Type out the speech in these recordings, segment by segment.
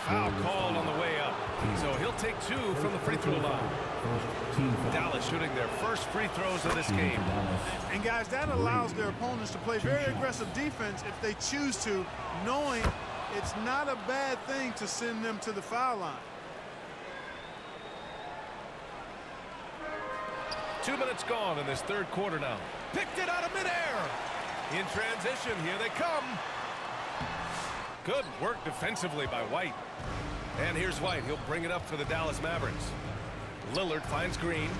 Foul called on the way up. So he'll take 2 from the free throw line. Dallas shooting their first free throws of this game. And guys, that allows their opponents to play very aggressive defense if they choose to, knowing it's not a bad thing to send them to the foul line. 2 minutes gone in this third quarter now. Picked it out of midair. In transition, here they come. Good work defensively by White. And here's White. He'll bring it up for the Dallas Mavericks. Lillard finds Green.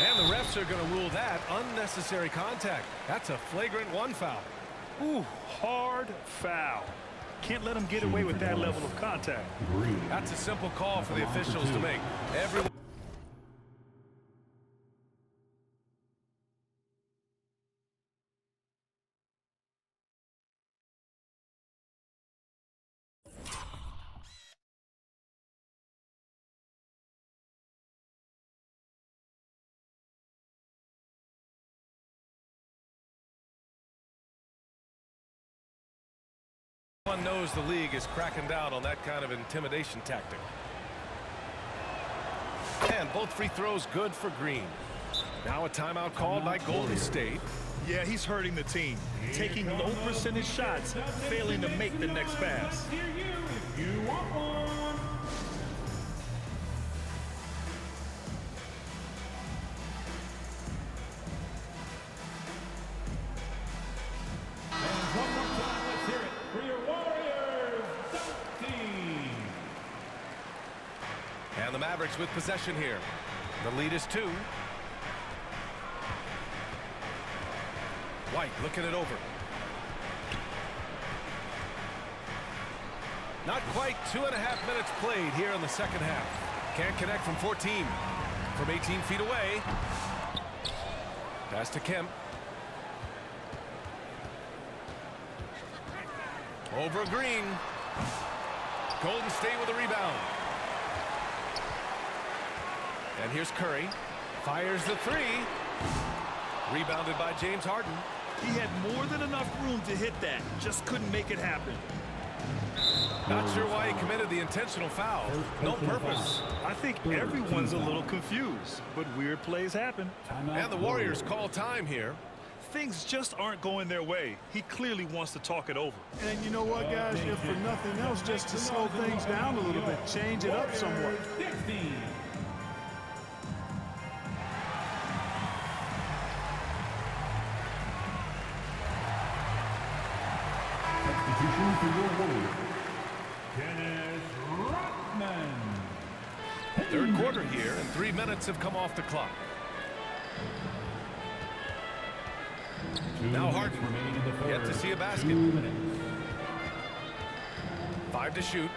And the refs are going to rule that unnecessary contact. That's a flagrant 1 foul. Ooh, hard foul. Can't let him get away with that level of contact. That's a simple call for the officials to make. Everyone knows the league is cracking down on that kind of intimidation tactic. And both free throws good for Green. Now a timeout called by Golden State. Yeah, he's hurting the team. Taking low percentage shots, failing to make the next pass. And the Mavericks with possession here. The lead is 2. White looking it over. Not quite 2.5 minutes played here in the second half. Can't connect from 14. From 18 feet away. Pass to Kemp. Over Green. Golden State with a rebound. And here's Curry. Fires the 3. Rebounded by James Harden. He had more than enough room to hit that. Just couldn't make it happen. Not sure why he committed the intentional foul. No purpose. I think everyone's a little confused, but weird plays happen. And the Warriors call time here. Things just aren't going their way. He clearly wants to talk it over. And you know what, guys? If for nothing else, just to slow things down a little bit, change it up somewhat. Third quarter here, and 3 minutes have come off the clock. Now Harden, yet to see a basket. 5 to shoot.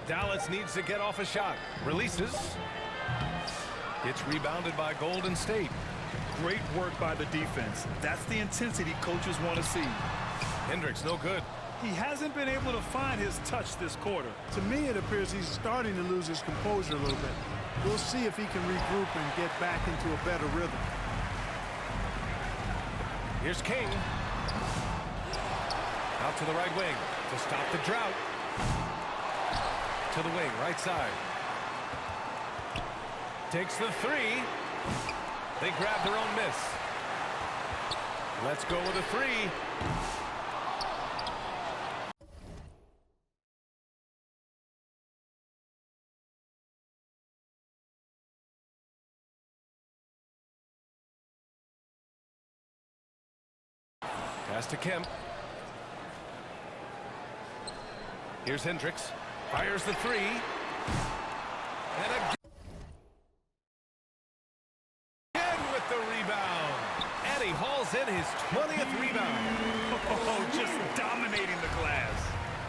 Dallas needs to get off a shot. Releases. It's rebounded by Golden State. Great work by the defense. That's the intensity coaches want to see. Hendricks, no good. He hasn't been able to find his touch this quarter. To me, it appears he's starting to lose his composure a little bit. We'll see if he can regroup and get back into a better rhythm. Here's King. Out to the right wing to stop the drought. To the wing, right side. Takes the 3. They grab their own miss. Let's go with a 3. Pass to Kemp. Here's Hendricks. Fires the 3. And again with the rebound. And he hauls in his 20th rebound. Oh, just dominating the glass.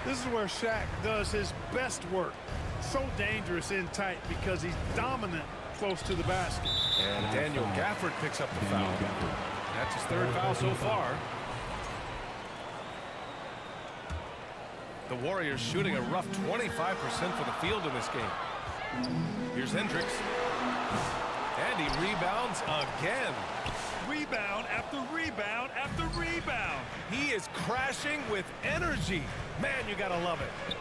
This is where Shaq does his best work. So dangerous in tight because he's dominant close to the basket. And Daniel Gafford picks up the foul. That's his 3rd foul so far. The Warriors shooting a rough 25% for the field in this game. Here's Hendricks. And he rebounds again. Rebound after rebound after rebound. He is crashing with energy. Man, you gotta love it.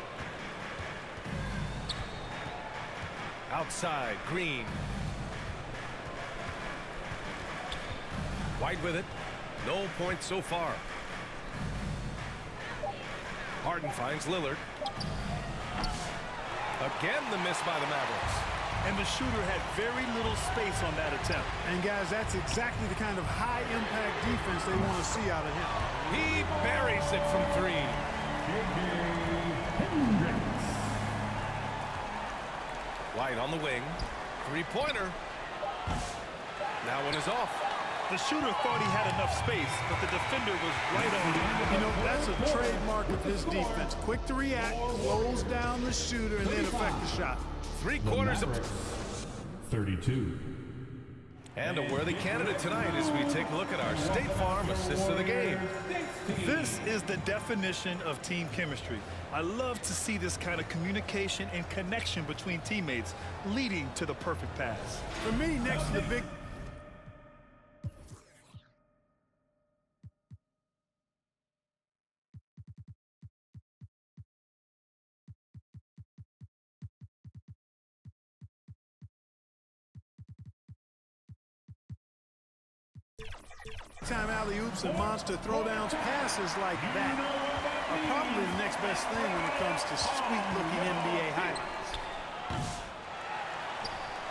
Outside, Green. White with it. No points so far. Harden finds Lillard. Again, the miss by the Mavericks. And the shooter had very little space on that attempt. And guys, that's exactly the kind of high-impact defense they want to see out of him. He buries it from three. White on the wing. Three-pointer. That one is off. The shooter thought he had enough space, but the defender was right on him. You know, that's a trademark of his defense. Quick to react, close down the shooter, and then affect the shot. 3/4 of 32. And a worthy candidate tonight as we take a look at our State Farm assist of the game. This is the definition of team chemistry. I love to see this kind of communication and connection between teammates leading to the perfect pass. For me, next to the big... time alley-oops and monster throwdowns, passes like that are probably the next best thing when it comes to sweet-looking NBA highlights.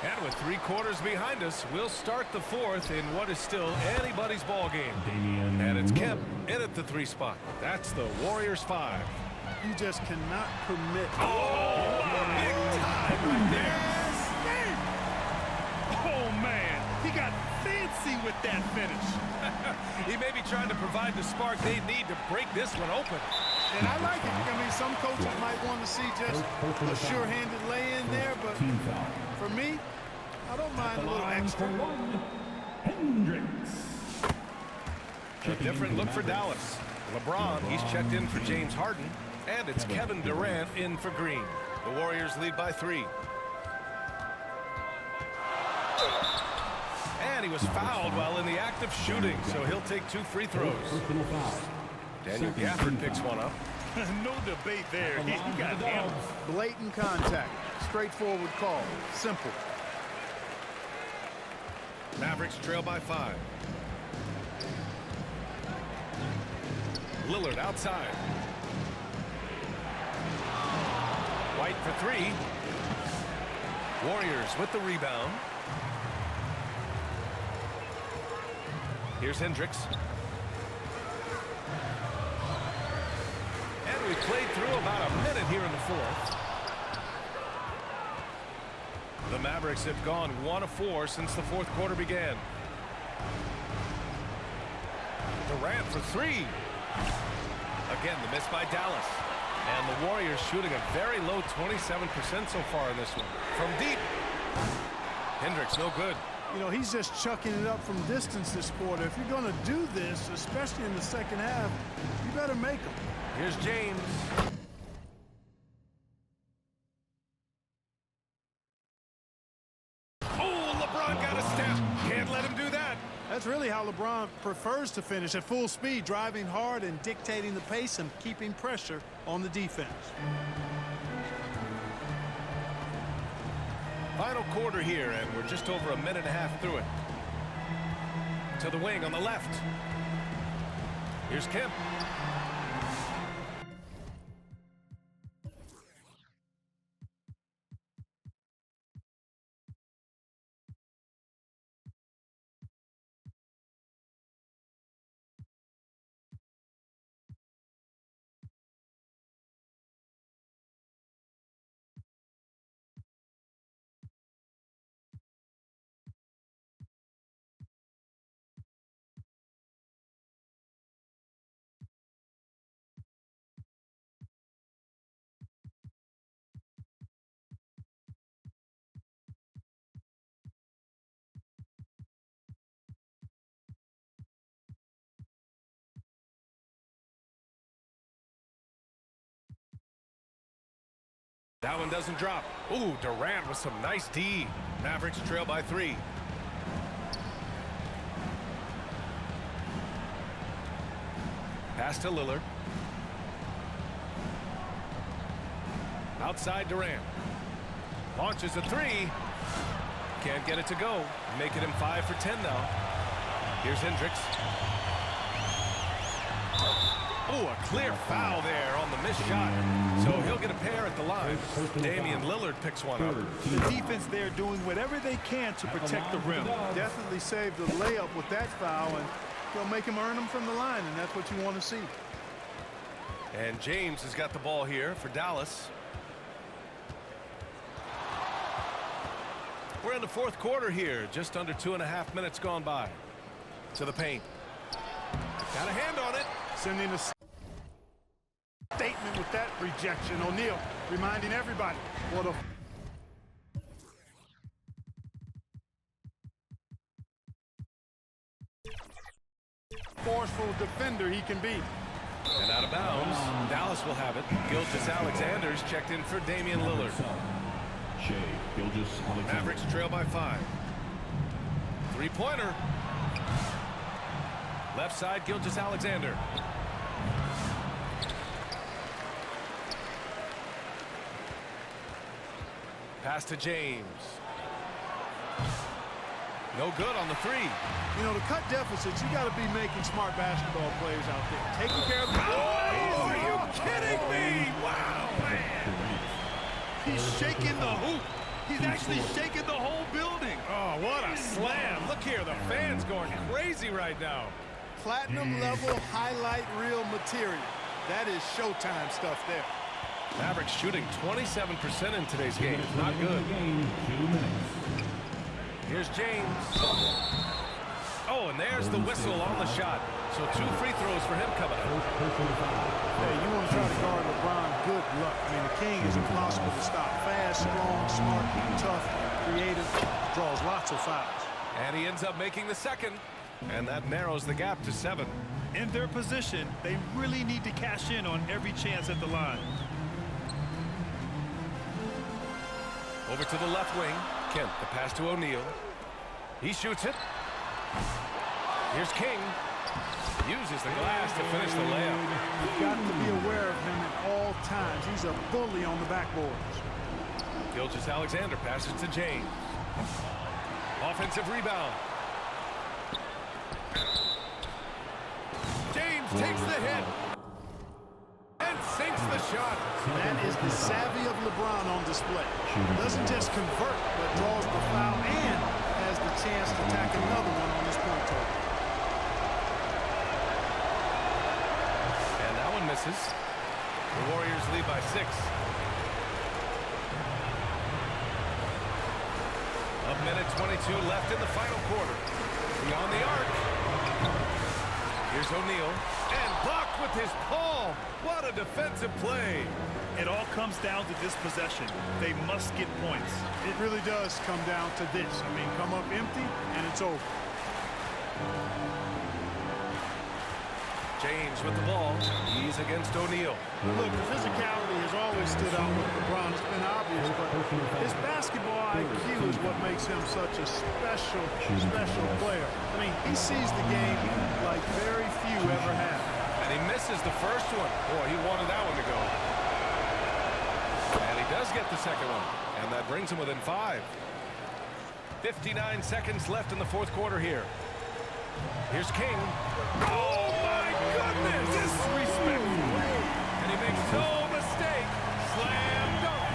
And with 3/4 behind us, we'll start the fourth in what is still anybody's ball game. And it's Kemp in at the 3 spot. That's the Warriors 5. You just cannot permit... Oh, big time right there. Oh, man, he got fancy with that finish. He may be trying to provide the spark they need to break this one open. And I like it. I mean, some coaches might want to see just a sure-handed lay-in there, but for me, I don't mind a little extra. A different look for Dallas. LeBron, he's checked in for James Harden, and it's Kevin Durant in for Green. The Warriors lead by 3. And he was fouled while in the act of shooting, so he'll take 2 free throws. Daniel Gafford picks one up. No debate there. He got hammered. Blatant contact. Straightforward call. Simple. Mavericks trail by 5. Lillard outside. White for 3. Warriors with the rebound. Here's Hendricks. And we played through about a minute here in the fourth. The Mavericks have gone 1 of 4 since the 4th quarter began. Durant for 3. Again, the miss by Dallas. And the Warriors shooting a very low 27% so far in this one. From deep. Hendricks no good. You know, he's just chucking it up from distance this quarter. If you're going to do this, especially in the second half, you better make them. Here's James. Oh, LeBron got a step. Can't let him do that. That's really how LeBron prefers to finish, at full speed, driving hard and dictating the pace and keeping pressure on the defense. Final quarter here, and we're just over a minute and a half through it. To the wing on the left. Here's Kemp. That one doesn't drop. Ooh, Durant with some nice D. Mavericks trail by 3. Pass to Lillard. Outside Durant. Launches a three. Can't get it to go. Making him 5 for 10 now. Here's Hendricks. Oh, a clear foul there on the missed shot. So he'll get a pair at the line. Damian Lillard picks one up. The defense there doing whatever they can to protect the rim. Definitely saved the layup with that foul, and he'll make him earn them from the line, and that's what you want to see. And James has got the ball here for Dallas. We're in the fourth quarter here. Just under 2.5 minutes gone by. To the paint. Got a hand on it. Sending a statement with that rejection. O'Neal reminding everybody what a forceful defender he can be. And out of bounds. Dallas will have it. Gilgeous-Alexander's checked in for Damian Lillard. Mavericks trail by 5. Three-pointer. Left side, Gilgeous-Alexander. Pass to James. No good on the three. You know, to cut deficits, you got to be making smart basketball players out there. Taking care of the Oh, are you kidding me? Wow, man. He's shaking the hoop. He's actually shaking the whole building. Oh, what a slam. Look here, the fans going crazy right now. platinum level highlight reel material. That is Showtime stuff there. Mavericks shooting 27% in today's game. Not good. Here's James. Oh, and there's the whistle on the shot. So 2 free throws for him coming up. Hey, you want to try to guard LeBron, good luck. I mean, the king is impossible to stop. Fast, strong, smart, tough, creative, draws lots of fouls. And he ends up making the second. And that narrows the gap to 7. In their position, they really need to cash in on every chance at the line. Over to the left wing. Kent, the pass to O'Neal. He shoots it. Here's King. Uses the glass to finish the layup. You've got to be aware of him at all times. He's a bully on the backboards. Gilgeous-Alexander passes to James. Offensive rebound. James takes the hit. And sinks the shot. That is the savvy of LeBron on display. Doesn't just convert, but draws the foul and has the chance to tack another one on his point total. And that one misses. The Warriors lead by 6. A minute 22 left in the final quarter. Beyond the arc. Here's O'Neal. And blocked with his palm. What a defensive play. It all comes down to this possession. They must get points. It really does come down to this. I mean, come up empty, and it's over. James with the ball. He's against O'Neal. Look, the physicality has always stood out with LeBron. It's been obvious, but his basketball IQ is what makes him such a special player. I mean, he sees the game like very few ever have. And he misses the first one. Boy, he wanted that one to go. And he does get the second one. And that brings him within 5. 59 seconds left in the fourth quarter here. Here's King. Oh, my goodness! Disrespectful. And he makes no mistake. Slam dunk.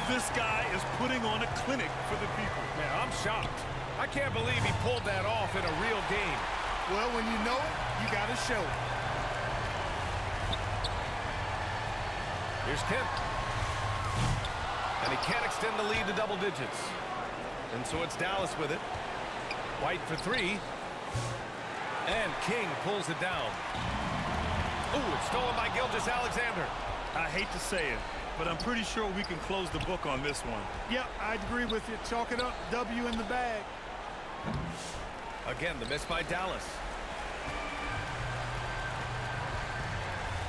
This guy is putting on a clinic for the people. Man, I'm shocked. I can't believe he pulled that off in a real game. Well, when you know it, you got to show it. Here's Kent. And he can't extend the lead to double digits. And so it's Dallas with it. White for 3. And King pulls it down. Ooh, it's stolen by Gilgeous-Alexander. I hate to say it, but I'm pretty sure we can close the book on this one. Yep, I'd agree with you. Chalk it up. W in the bag. Again, the miss by Dallas.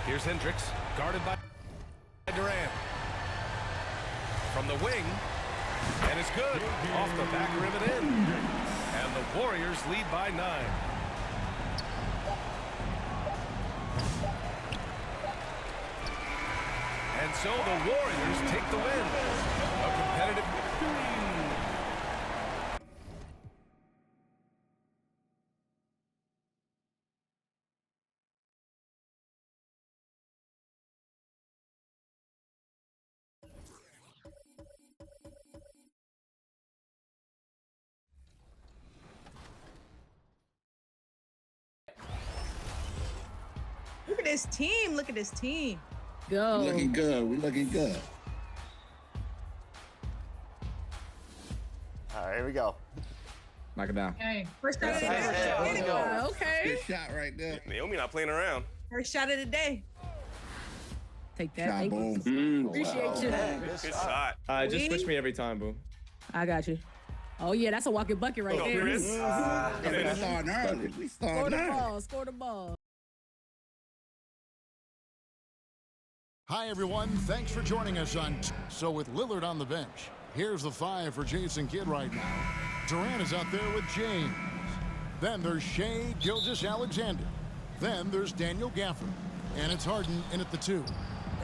Here's Hendricks, guarded by Durant. From the wing, and it's good. Off the back rim and in. And the Warriors lead by 9. And so the Warriors take the win. A competitive Look at this team. Look at this team. Go. Looking good. We're looking good. All right, here we go. Knock it down. Hey, first shot of the Nice hit. day. Let's go. Okay. Good shot right there. Naomi not playing around. First shot of the day. Take that. Shot, Thank you. boom. Appreciate you. Man, good Good shot. shot. Just switch me every time, Boom. I got you. Oh yeah, that's a walking bucket right Go, there. Chris. We starting early. We Score starting the early. ball. Score the ball. Hi, everyone. Thanks for joining us on. So with Lillard on the bench, here's the 5 for Jason Kidd right now. Durant is out there with James. Then there's Shai Gilgeous-Alexander. Then there's Daniel Gafford. And it's Harden in at the 2.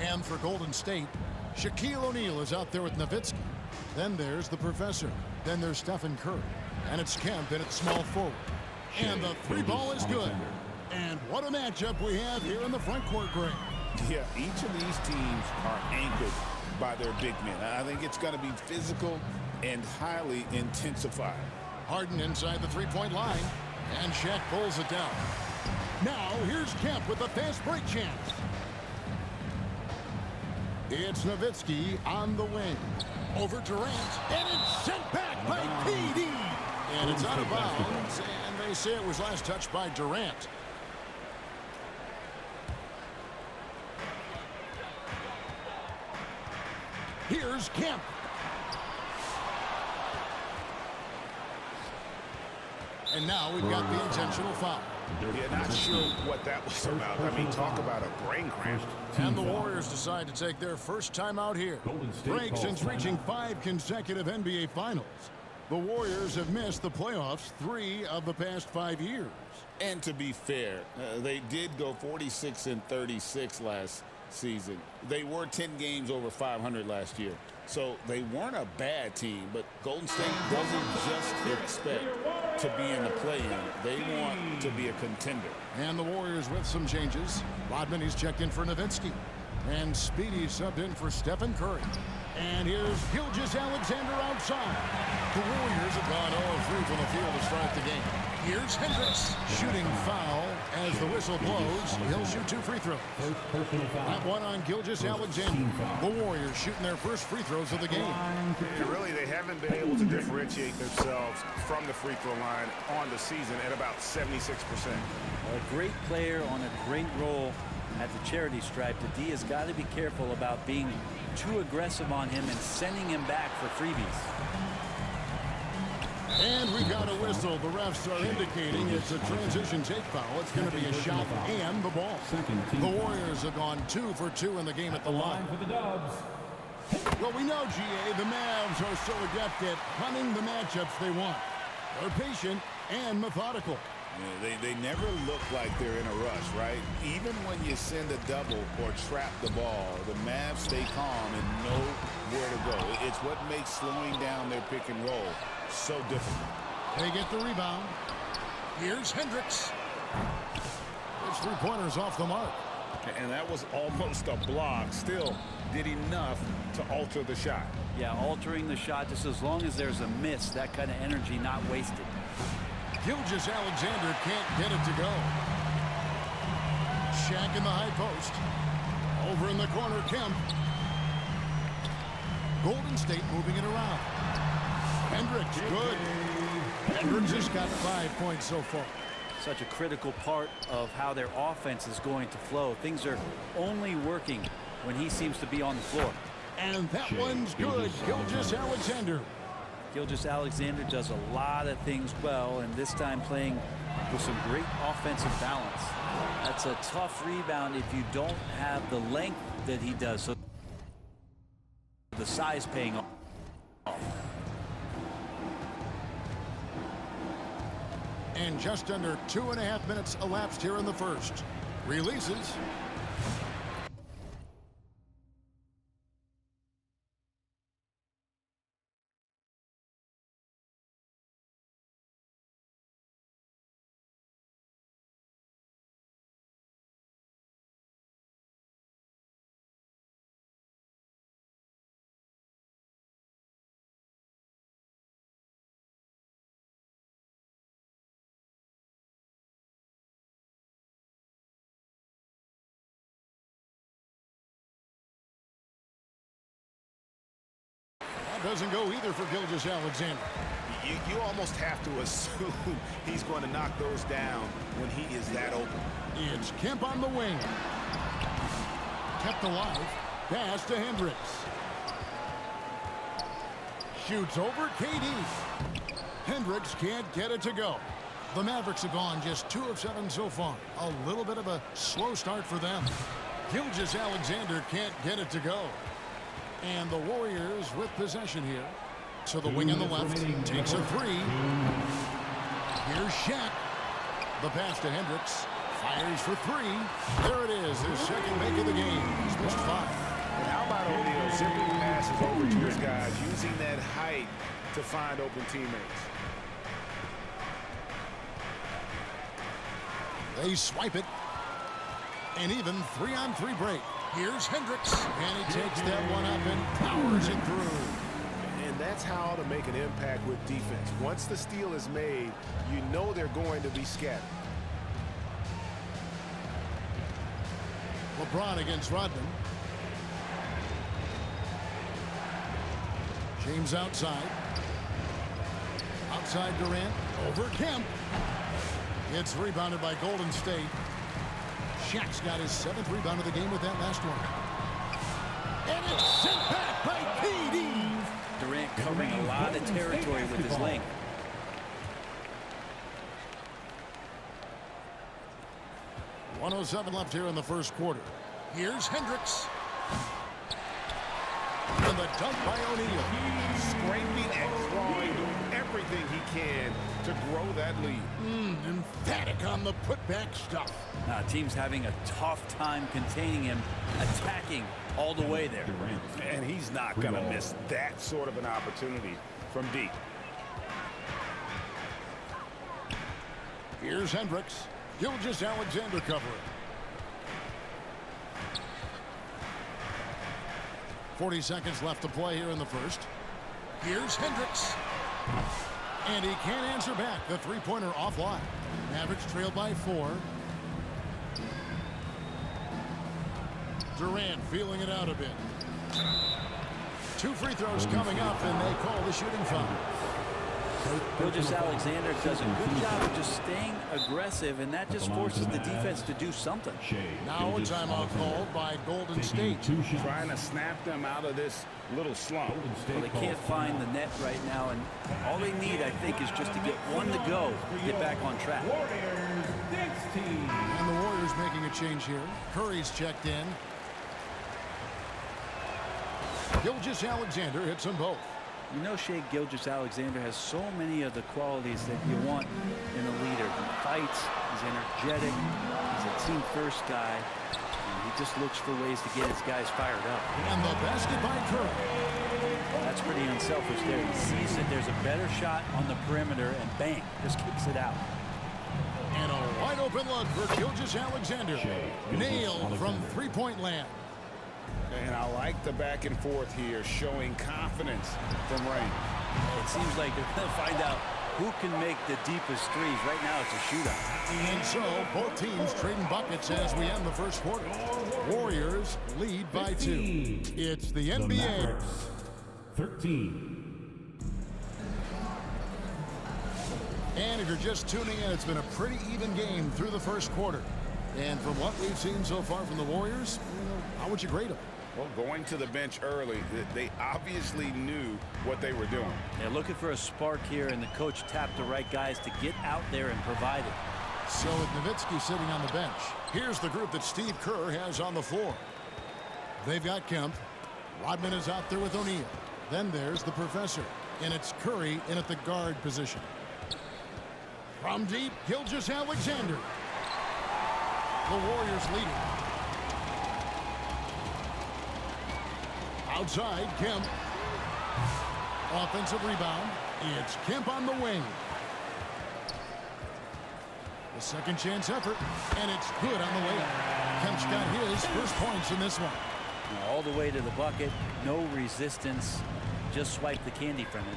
And for Golden State, Shaquille O'Neal is out there with Nowitzki. Then there's the Professor. Then there's Stephen Curry. And it's Kemp in at small forward. And the 3 ball is good. And what a matchup we have here in the front court, Greg. Yeah, each of these teams are anchored by their big men. I think it's going to be physical and highly intensified. Harden inside the three-point line, and Shaq pulls it down. Now, here's Kemp with the fast break chance. It's Nowitzki on the wing. Over Durant, and it's sent back by PD. And it's out of bounds, and they say it was last touched by Durant. Here's Kemp. And now we've got the intentional foul. Yeah, not sure what that was about. I mean, talk about a brain cramp. And the Warriors decide to take their first time out here. Break since reaching 5 consecutive NBA Finals. The Warriors have missed the playoffs 3 of the past 5 years. And to be fair, they did go 46-36 last season. They were 10 games over 500 last year. So they weren't a bad team, but Golden State doesn't just expect to be in the play-in. They want to be a contender. And the Warriors with some changes. Rodman, he's checked in for Nowitzki. And Speedy subbed in for Stephen Curry. And here's Gilgeous-Alexander outside. The Warriors have gone 0-3 from the field to start the game. Here's Hendricks shooting foul as the whistle blows. He'll shoot 2 free throws. That one on Gilgeous-Alexander. The Warriors shooting their first free throws of the game. Yeah, really, they haven't been able to differentiate themselves from the free throw line on the season at about 76%. A great player on a great role at the charity stripe. The D has got to be careful about being too aggressive on him and sending him back for freebies. And we've got a whistle. The refs are indicating it's a transition take foul. It's going to be a shot and the ball. The Warriors have gone 2 for 2 in the game at the line. For the Dubs. Well, we know, GA, the Mavs are so adept at hunting the matchups they want. They're patient and methodical. Yeah, they never look like they're in a rush, right? Even when you send a double or trap the ball, the Mavs stay calm and know where to go. It's what makes slowing down their pick and roll so difficult. They get the rebound. Here's Hendricks. His 3-pointers off the mark. And that was almost a block. Still did enough to alter the shot. Yeah, altering the shot just as long as there's a miss, that kind of energy not wasted. Gilgeous-Alexander can't get it to go. Shaq in the high post. Over in the corner, Kemp. Golden State moving it around. Hendricks, good. Hendricks has got 5 points so far. Such a critical part of how their offense is going to flow. Things are only working when he seems to be on the floor. And that one's good. Gilgeous-Alexander. Gilgeous-Alexander does a lot of things well, and this time playing with some great offensive balance. That's a tough rebound if you don't have the length that he does. So the size paying off. And just under 2.5 minutes elapsed here in the first. Releases. doesn't go either for Gilgeous-Alexander. You almost have to assume he's going to knock those down when he is that open. It's Kemp on the wing. Kept alive. Pass to Hendricks. Shoots over KD. Hendricks can't get it to go. The Mavericks have gone just 2 of 7 so far. A little bit of a slow start for them. Gilgeous-Alexander can't get it to go. And the Warriors with possession here. So the wing on the left takes a 3. Here's Shaq. The pass to Hendricks. Fires for 3. There it is, his second make of the game. He's missed 5. And how about O'Neal zipping passes over to his guys, using that height to find open teammates? They swipe it. An even 3-on-3 break. Here's Hendricks. And he takes that one up and powers it through. And that's how to make an impact with defense. Once the steal is made, you know they're going to be scattered. LeBron against Rodman. James outside. Outside Durant. Over Kemp. It's rebounded by Golden State. Shaq's got his 7th rebound of the game with that last one. And it's sent back by KD. Durant covering a lot of territory with his length. .107 left here in the first quarter. Here's Hendricks. And the dunk by O'Neal. Scraping and clawing, doing everything he can to grow that lead. Emphatic on the putback stuff. Team's having a tough time containing him, attacking all the way there. And he's not going to miss that sort of an opportunity from deep. Here's Hendricks. Gilgeous-Alexander covering. 40 seconds left to play here in the first. Here's Hendricks. And he can't answer back. The three-pointer offline. Mavericks trailed by 4. Durant feeling it out a bit. 2 free throws coming up, and they call the shooting foul. Gilgeous-Alexander does a good job of just staying aggressive, and that just forces the defense to do something. Now a timeout called by Golden State. Trying to snap them out of this little slump. Well, they can't find the net right now, and all they need, I think, is just to get one to go, get back on track. And the Warriors making a change here. Curry's checked in. Gilgeous-Alexander hits them both. You know, Shai Gilgeous-Alexander has so many of the qualities that you want in a leader. He fights, he's energetic, he's a team-first guy, and he just looks for ways to get his guys fired up. And the basket by Curry. That's pretty unselfish there. He sees that there's a better shot on the perimeter, and bang, just kicks it out. And a wide-open look for Gilgeous-Alexander. Nailed from three-point land. And I like the back and forth here, showing confidence from Rain. It seems like they're going to find out who can make the deepest threes. Right now, it's a shootout. And so, both teams trading buckets as we end the first quarter. Warriors lead by 2. It's the NBA. 13. And if you're just tuning in, it's been a pretty even game through the first quarter. And from what we've seen so far from the Warriors, how would you grade them? Well, going to the bench early, they obviously knew what they were doing. They're looking for a spark here, and the coach tapped the right guys to get out there and provide it. So with Nowitzki sitting on the bench, here's the group that Steve Kerr has on the floor. They've got Kemp. Rodman is out there with O'Neal. Then there's the professor, and it's Curry in at the guard position. From deep, Gilgeous-Alexander. The Warriors leading. Outside, Kemp. Offensive rebound. It's Kemp on the wing. The second chance effort, and it's good on the way up. Kemp's got his first points in this one. All the way to the bucket, no resistance, just swipe the candy from it.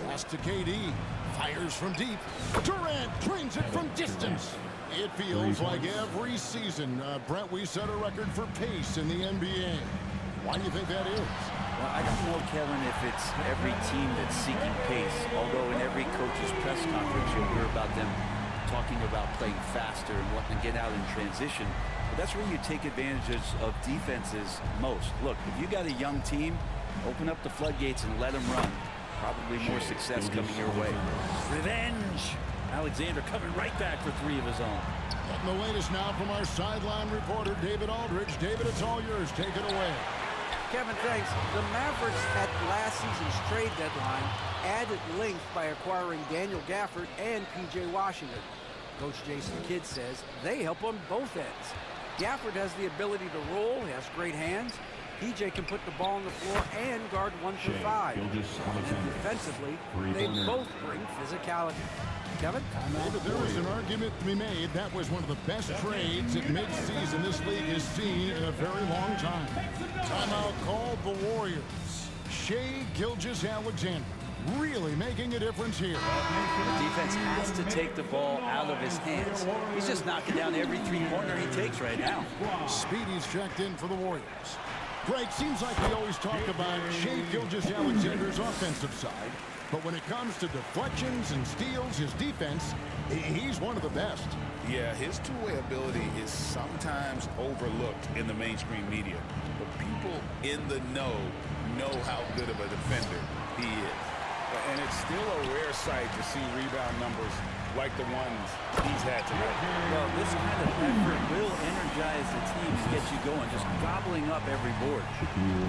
Pass to KD, fires from deep. Durant drains it from distance. It feels like every season, Brent, we set a record for pace in the NBA. Why do you think that is? Well, I don't know, Kevin, if it's every team that's seeking pace, although in every coach's press conference you'll hear about them talking about playing faster and wanting to get out in transition. But that's where you take advantage of defenses most. Look, if you got a young team, open up the floodgates and let them run. Probably more success coming your way. Revenge! Alexander coming right back for 3 of his own. And the latest now from our sideline reporter, David Aldridge. David, it's all yours. Take it away. Kevin, thanks. The Mavericks at last season's trade deadline added length by acquiring Daniel Gafford and P.J. Washington. Coach Jason Kidd says they help on both ends. Gafford has the ability to roll, he has great hands. P.J. can put the ball on the floor and guard 1 through 5. And defensively, they both bring physicality. Kevin? David, there was an argument to be made. That was one of the best trades at midseason this league has seen in a very long time. Timeout called the Warriors. Shai Gilgeous-Alexander really making a difference here. The defense has to take the ball out of his hands. He's just knocking down every three-pointer he takes right now. Speedy's checked in for the Warriors. Greg, seems like we always talk about Shai Gilgeous-Alexander's offensive side, but when it comes to deflections and steals, his defense, he's one of the best. Yeah, his two-way ability is sometimes overlooked in the mainstream media, but people in the know how good of a defender he is. And it's still a rare sight to see rebound numbers like the ones he's had tonight. Well, this kind of effort will energize the team and get you going, just gobbling up every board.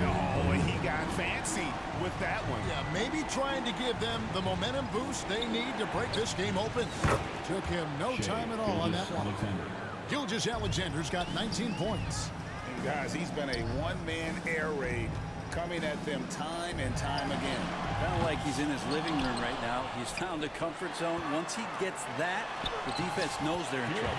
Oh, he got fancy with that one. Yeah, maybe trying to give them the momentum boost they need to break this game open. Took him no time at all on that one. Gilgeous-Alexander's got 19 points. And guys, he's been a one-man air raid coming at them time and time again. Kind of like he's in his living room right now. He's found a comfort zone. Once he gets that, the defense knows they're in trouble.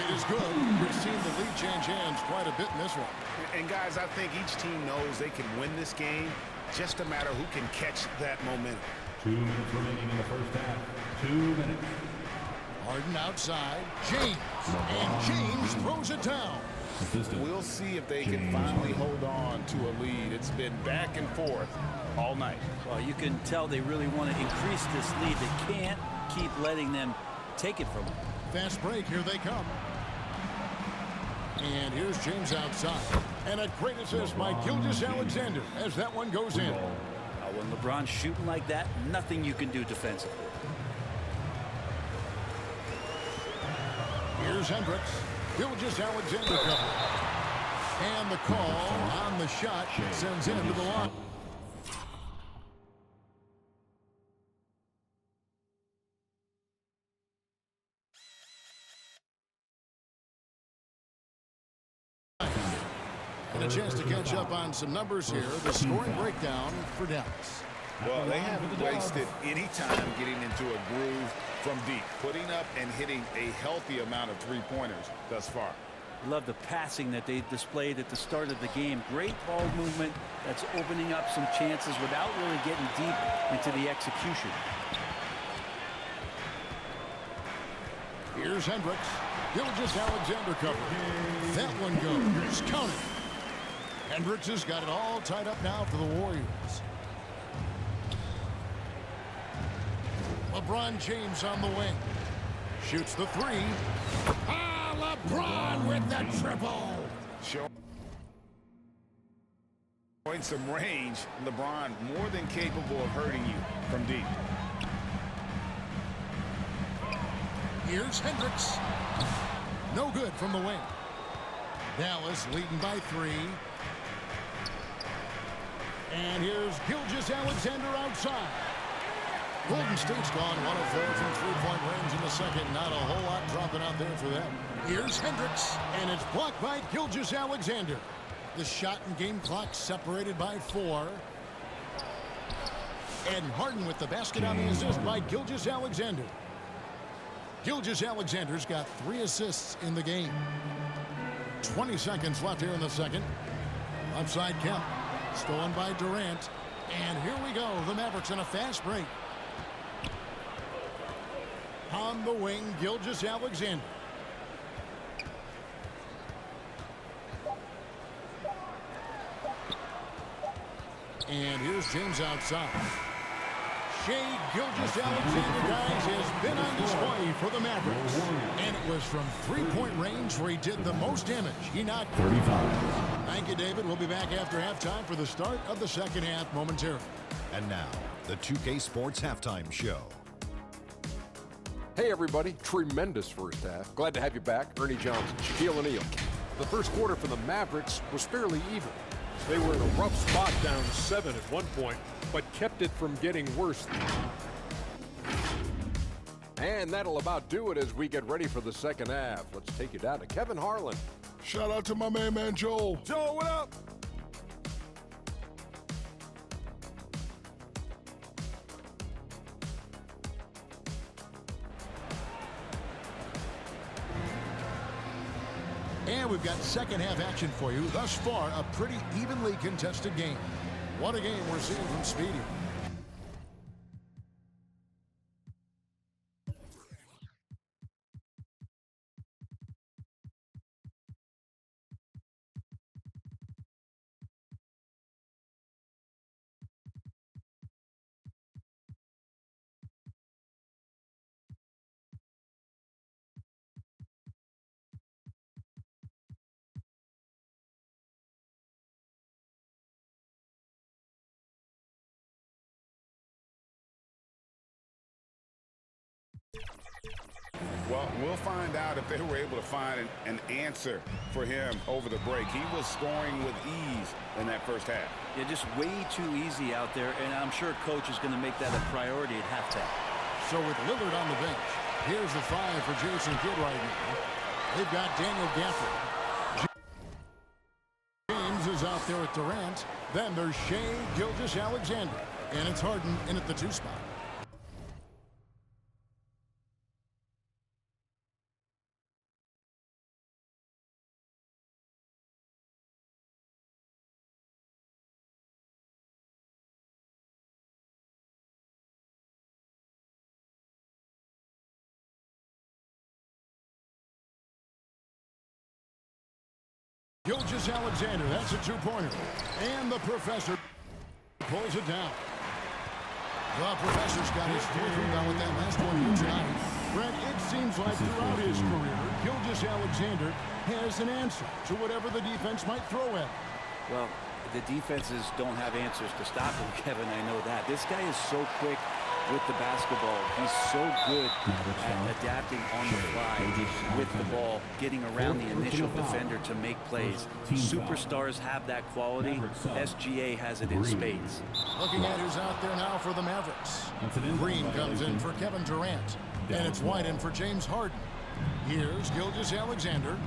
It is good. We've seen the lead change hands quite a bit in this one. And guys, I think each team knows they can win this game. Just a matter who can catch that momentum. 2 minutes remaining in the first half. 2 minutes. Harden outside. James. And James throws it down. We'll see if they can finally hold on to a lead. It's been back and forth all night. Well, you can tell they really want to increase this lead. They can't keep letting them take it from them. Fast break. Here they come. And here's James outside. And a great assist by Gilgeous-Alexander as that one goes in. When LeBron's shooting like that, nothing you can do defensively. Here's Hendricks. Gilgeous-Alexander cover. And the call on the shot sends him to the line. And a chance to catch up on some numbers here. The scoring breakdown for Dallas. Well, they haven't wasted any time getting into a groove from deep, putting up and hitting a healthy amount of three-pointers thus far. Love the passing that they displayed at the start of the game. Great ball movement that's opening up some chances without really getting deep into the execution. Here's Hendricks. Gilgeous-Alexander cover. That one goes. Count it. Hendricks has got it all tied up now for the Warriors. LeBron James on the wing. Shoots the three. Ah, LeBron with the triple. Showing some range. LeBron more than capable of hurting you from deep. Here's Hendricks. No good from the wing. Dallas leading by 3. And here's Gilgeous-Alexander outside. Golden State's gone 104 from three-point range in the second. Not a whole lot dropping out there for them. Here's Hendricks, and it's blocked by Gilgeous-Alexander. The shot and game clock separated by 4. And Harden with the basket on the assist by Gilgeous-Alexander. Gilgeous-Alexander's got 3 assists in the game. 20 seconds left here in the second. Outside Kemp. Stolen by Durant. And here we go. The Mavericks in a fast break. On the wing, Gilgeous-Alexander. And here's James outside. Shai Gilgeous-Alexander, guys, has been on display for the Mavericks. And it was from three-point range where he did the most damage. He knocked 35. Thank you, David. We'll be back after halftime for the start of the second half momentarily. And now, the 2K Sports Halftime Show. Hey, everybody. Tremendous first half. Glad to have you back. Ernie Johnson, Shaquille O'Neal. The first quarter for the Mavericks was fairly even. They were in a rough spot, down 7 at one point, but kept it from getting worse. And that'll about do it as we get ready for the second half. Let's take you down to Kevin Harlan. Shout out to my main man, Joel. Joel, what up? And we've got second half action for you. Thus far, a pretty evenly contested game. What a game we're seeing from Speedy. Well, we'll find out if they were able to find an answer for him over the break. He was scoring with ease in that first half. Yeah, just way too easy out there, and I'm sure coach is going to make that a priority at halftime. So with Lillard on the bench, here's the 5 for Jason Kidd right now. They've got Daniel Gafford. James is out there at Durant. Then there's Shai Gilgeous-Alexander. And it's Harden in at the 2 spot. Gilgeous-Alexander, that's a 2-pointer. And the professor pulls it down. The professor's got his 4th rebound with that last one here tonight. Brent, it seems like throughout his career, Gilgeous-Alexander has an answer to whatever the defense might throw at him. Well, the defenses don't have answers to stop him, Kevin. I know that. This guy is so quick with the basketball. He's so good at adapting on the fly with the ball, getting around the initial defender to make plays. Superstars have that quality. SGA has it in spades. Looking at who's out there now for the Mavericks. Green comes in for Kevin Durant. And it's White in for James Harden. Here's Gilgeous-Alexander.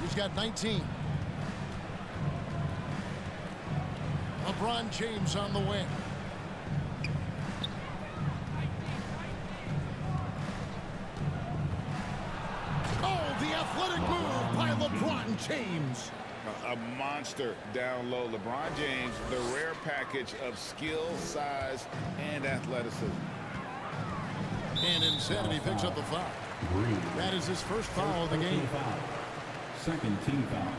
He's got 19. LeBron James on the wing. Oh, the athletic move by LeBron James. A monster down low. LeBron James, the rare package of skill, size, and athleticism. And Insanity picks up the foul. That is his first foul of the game. Second team foul.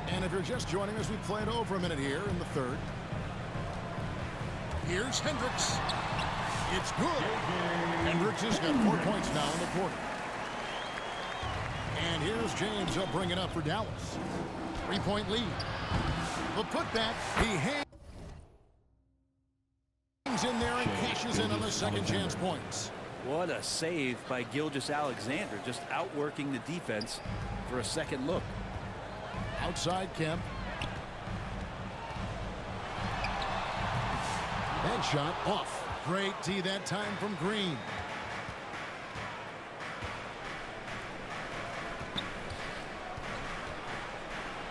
And if you're just joining us, we played over a minute here in the third. Here's Hendricks. It's good. Hendricks has got 4 points now in the quarter. And here's James. He'll bring it up for Dallas. 3-point lead. The putback. He hangs in there and cashes in on the second chance points. What a save by Gilgeous-Alexander, just outworking the defense for a second look. Outside Kemp. That shot off. Great D that time from Green.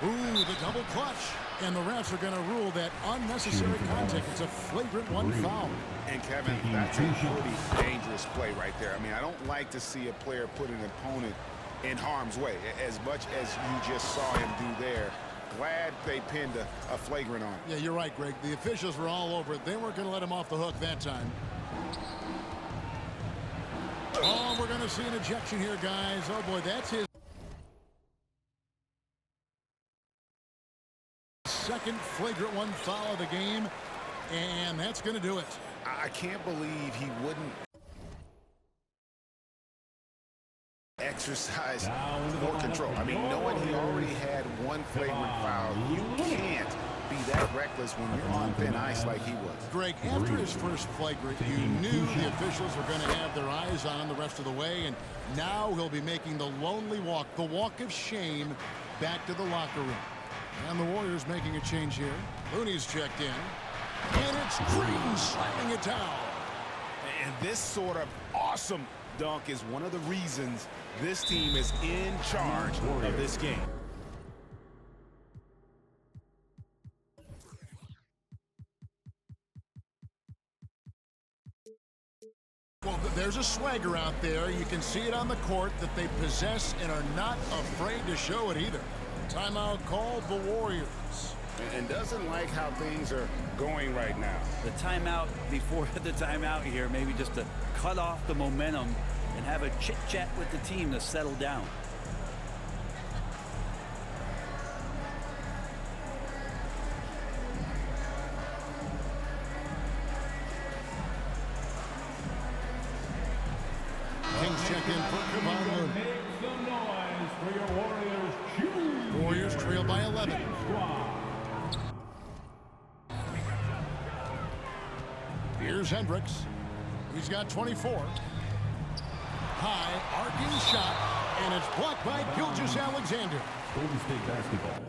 Ooh, the double clutch. And the refs are going to rule that unnecessary contact. It's a flagrant 1 foul. And Kevin, that's a pretty dangerous play right there. I mean, I don't like to see a player put an opponent in harm's way as much as you just saw him do there. Glad they pinned a flagrant on him. Yeah, you're right, Greg. The officials were all over it. They weren't going to let him off the hook that time. Oh, we're going to see an ejection here, guys. Oh, boy, that's his second flagrant one foul of the game, and that's going to do it. I can't believe he wouldn't exercise more control. I mean, knowing he already had one flagrant foul, you can't be that reckless when you're on thin ice like he was. Greg, after his first flagrant, you knew the officials were going to have their eyes on him the rest of the way, and now he'll be making the lonely walk, the walk of shame, back to the locker room. And the Warriors making a change here. Looney's checked in, and it's Green slamming it down. And this sort of awesome dunk is one of the reasons this team is in charge of this game. Well, there's a swagger out there. You can see it on the court that they possess and are not afraid to show it either. Timeout called the Warriors. And doesn't like how things are going right now. The timeout before the timeout here, maybe just to cut off the momentum and have a chit-chat with the team to settle down. Kings check in for Kevon Looney. Make some noise for your Warriors. Warriors trail by 11. Here's Hendricks. He's got 24. High, arcing shot, and it's blocked by Gilgeous-Alexander. Golden State basketball.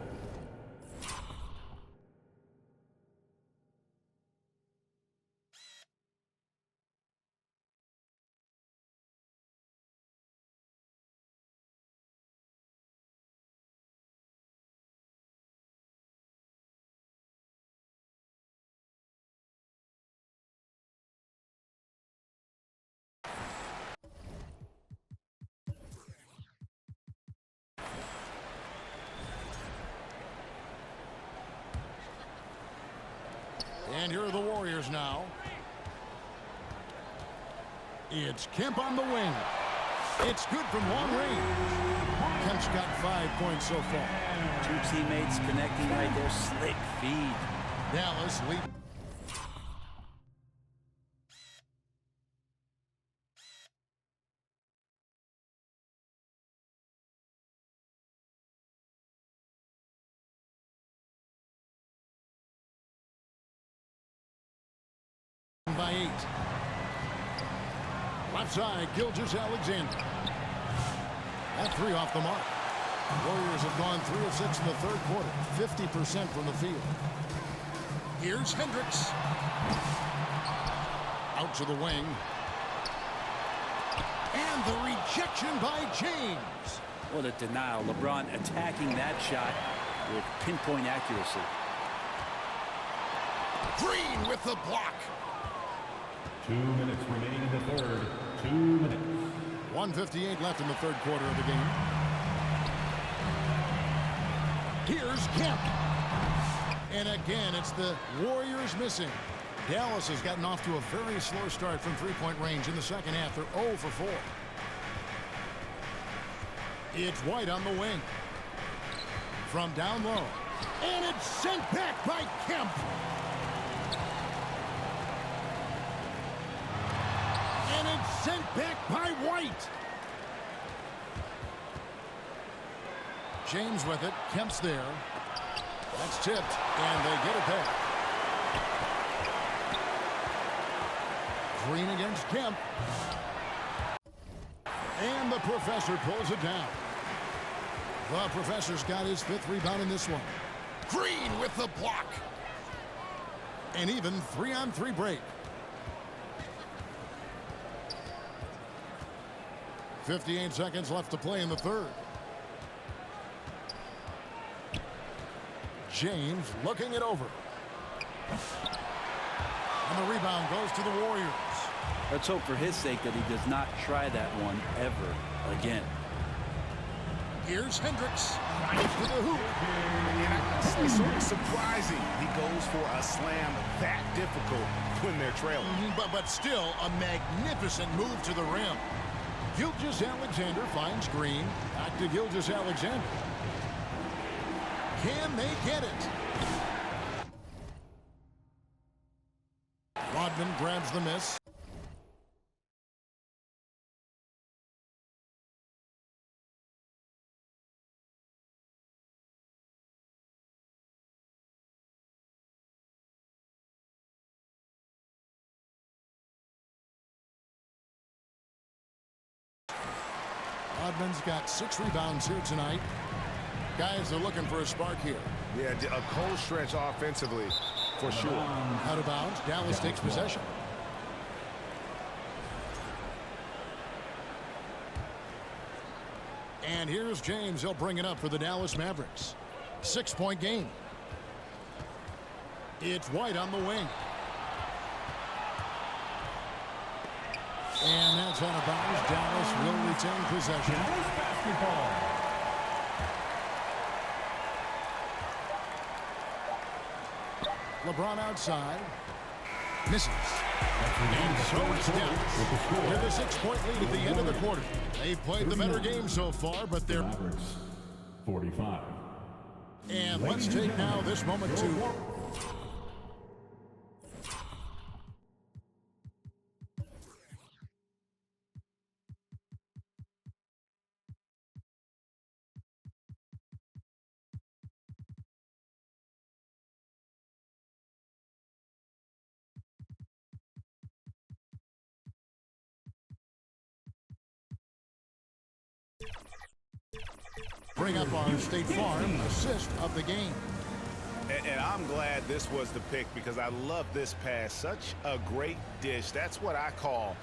And here are the Warriors now. It's Kemp on the wing. It's good from long range. Kemp's got 5 points so far. Two teammates connecting right there. Slick feed. Dallas lead. By 8. Left side, Gilgeous-Alexander. That 3 off the mark. Warriors have gone 3 of 6 in the third quarter, 50% from the field. Here's Hendricks. Out to the wing. And the rejection by James. What a denial. LeBron attacking that shot with pinpoint accuracy. Green with the block. 2 minutes remaining in the third. 2 minutes. 1:58 left in the third quarter of the game. Here's Kemp. And again, it's the Warriors missing. Dallas has gotten off to a very slow start from three-point range in the second half. They're 0 for 4. It's White on the wing. From down low. And it's sent back by Kemp. And it's sent back by White. James with it. Kemp's there. That's tipped, and they get it back. Green against Kemp. And the Professor pulls it down. The Professor's got his 5th rebound in this one. Green with the block. An even 3-on-3 break. 58 seconds left to play in the third. James looking it over. And the rebound goes to the Warriors. Let's hope for his sake that he does not try that one ever again. Here's Hendricks. Right to the hoop. And it's sort of surprising he goes for a slam that difficult when they're trailing. But still a magnificent move to the rim. Gilgeous-Alexander finds Green. Back to Gilgeous-Alexander. Can they get it? Rodman grabs the miss. Rodman's got 6 rebounds here tonight. Guys are looking for a spark here. Yeah, a cold stretch offensively, for sure. Out of bounds. Dallas takes possession. And here's James. He'll bring it up for the Dallas Mavericks. 6-point game. It's White on the wing. And that's out of bounds. Dallas will retain possession. Dallas basketball. LeBron outside. Misses. And so it's Dallas with a 6-point lead at the end of the quarter. They've played the better game so far, but they're... Mavericks, 45. And let's take now this moment to... bring up our State Farm assist of the game. And I'm glad this was the pick because I love this pass. Such a great dish. That's what I call...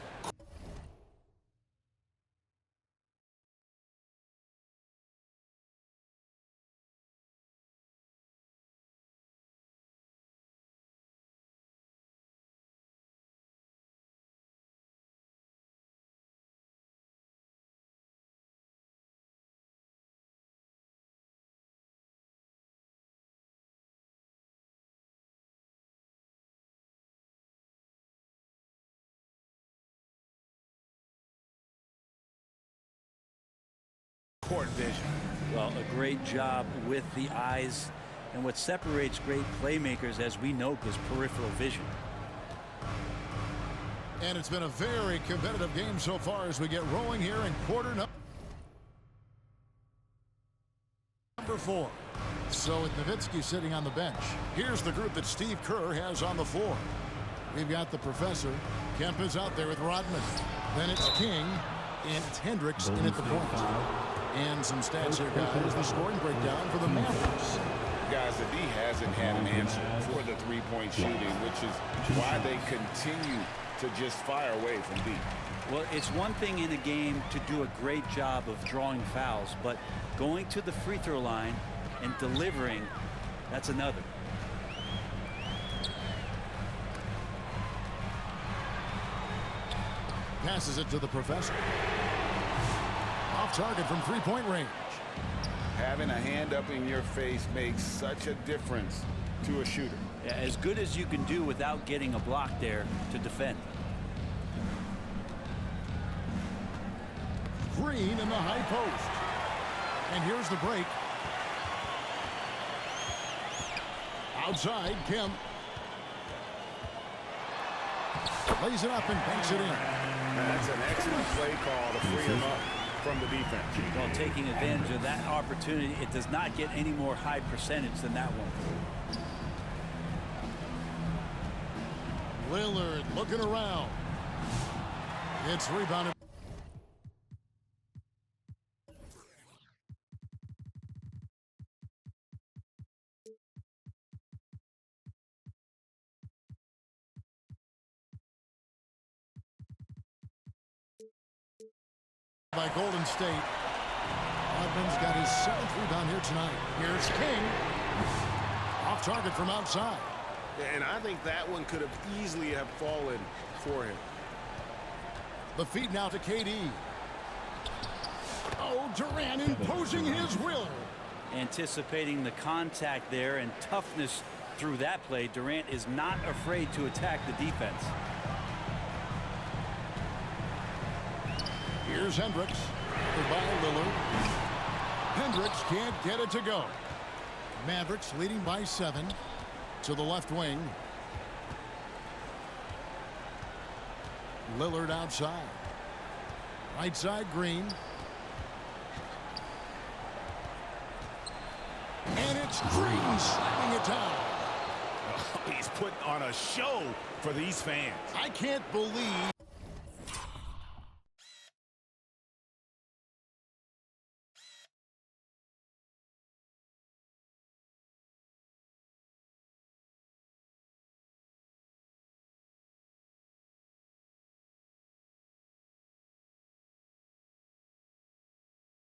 court vision. Well, a great job with the eyes. And what separates great playmakers, as we know, is peripheral vision. And it's been a very competitive game so far as we get rolling here in quarter number 4. So with Nowitzki sitting on the bench, here's the group that Steve Kerr has on the floor. We've got the professor. Kemp is out there with Rodman. Then it's King and it's Hendricks in at the point. And some stats here, guys. The scoring breakdown for the Mavericks. Guys, the D hasn't had an answer for the three-point shooting, which is why they continue to just fire away from deep. Well, it's one thing in a game to do a great job of drawing fouls, but going to the free throw line and delivering, that's another. Passes it to the professor. Off target from three-point range. Having a hand up in your face makes such a difference to a shooter. Yeah, as good as you can do without getting a block there to defend. Green in the high post. And here's the break. Outside, Kemp. Lays it up and banks it in. That's an excellent play call to free him up from the defense. Well, taking advantage of that opportunity, it does not get any more high percentage than that one. Lillard looking around. It's rebounded. By Golden State. Rodman's got his 7th rebound here tonight. Here's King. Off target from outside. And I think that one could have easily have fallen for him. The feed now to KD. Oh, Durant imposing his will. Anticipating the contact there and toughness through that play, Durant is not afraid to attack the defense. Here's Hendricks. By Lillard. Hendricks can't get it to go. Mavericks leading by 7 to the left wing. Lillard outside. Right side, Green. And it's Green slamming it down. He's putting on a show for these fans. I can't believe